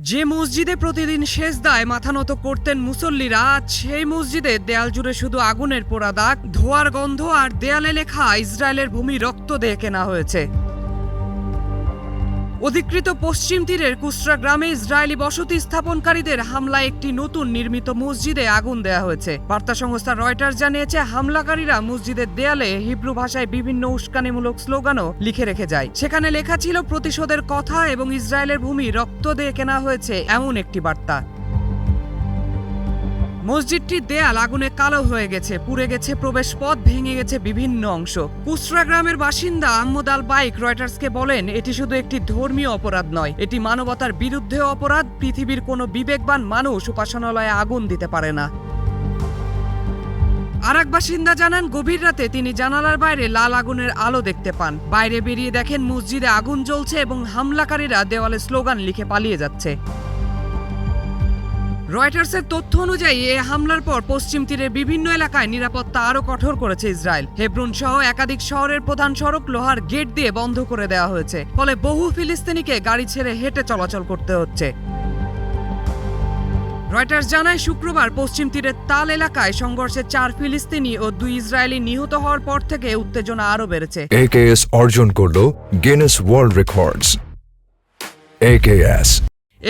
যে মসজিদে প্রতিদিন সেজদায় মাথা নত করতেন মুসল্লিরা, সেই মসজিদের দেয়াল জুড়ে শুধু আগুনের পোড়া দাগ, ধোঁয়ার গন্ধ আর দেয়ালে লেখা ইসরায়েলের ভূমি রক্ত দিয়ে কেনা হয়েছে। অধিকৃত পশ্চিম তীরের কুসরা গ্রামে ইসরায়েলি বসতি স্থাপনকারীদের হামলায় একটি নতুন নির্মিত মসজিদে আগুন দেয়া হয়েছে। বার্তা সংস্থা রয়টার্স জানিয়েছে, হামলাকারীরা মসজিদের দেয়ালে হিব্রু ভাষায় বিভিন্ন উস্কানিমূলক স্লোগানও লিখে রেখে যায়। সেখানে লেখা ছিল প্রতিশোধের কথা এবং ইসরায়েলের ভূমি রক্ত দিয়ে কেনা হয়েছে এমন একটি বার্তা। মসজিদটির দেয়াল আগুনে কালো হয়ে গেছে, পুড়ে গেছে প্রবেশ পথ, ভেঙে গেছে বিভিন্ন অংশ। কুসরা গ্রামের বাসিন্দা আহমদ আল বাইক রয়টার্সকে বলেন, এটি শুধু একটি ধর্মীয় অপরাধ নয়, এটি মানবতার বিরুদ্ধে অপরাধ। পৃথিবীর কোনো বিবেকবান মানুষ উপাসনালয়ে আগুন দিতে পারে না। আর এক বাসিন্দা জানান, গভীর রাতে তিনি জানালার বাইরে লাল আগুনের আলো দেখতে পান। বাইরে বেরিয়ে দেখেন মসজিদে আগুন জ্বলছে এবং হামলাকারীরা দেওয়ালে স্লোগান লিখে পালিয়ে যাচ্ছে। রয়টার্সের তথ্য অনুযায়ী এ হামলার পর পশ্চিম তীরের বিভিন্ন এলাকায় নিরাপত্তা আরও কঠোর করেছে ইসরায়েল। হেব্রন সহ একাধিক শহরের প্রধান সড়ক লোহার গেট দিয়ে বন্ধ করে দেওয়া হয়েছে, ফলে বহু ফিলিস্তিনিকে গাড়ি ছেড়ে হেঁটে চলাচল করতে হচ্ছে। রয়টার্স জানায়, শুক্রবার পশ্চিম তীরের তাল এলাকায় সংঘর্ষে 4 ফিলিস্তিনি ও 2 ইসরায়েলি নিহত হওয়ার পর থেকে উত্তেজনা আরও বেড়েছে। AKS অর্জন করল গিনেস ওয়ার্ল্ড রেকর্ডস। AKS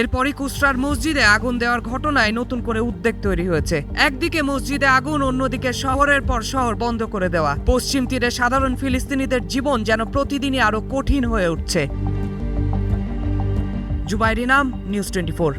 এরপরই কুসরার মসজিদে আগুন দেওয়ার ঘটনায় নতুন করে উদ্বেগ তৈরি হয়েছে। একদিকে মসজিদে আগুন, অন্যদিকে শহরের পর শহর বন্ধ করে দেওয়া। পশ্চিম তীরে সাধারণ ফিলিস্তিনিদের জীবন যেন প্রতিদিনই আরো কঠিন হয়ে উঠছে। জুবাইর ইনাম, নিউজ 24।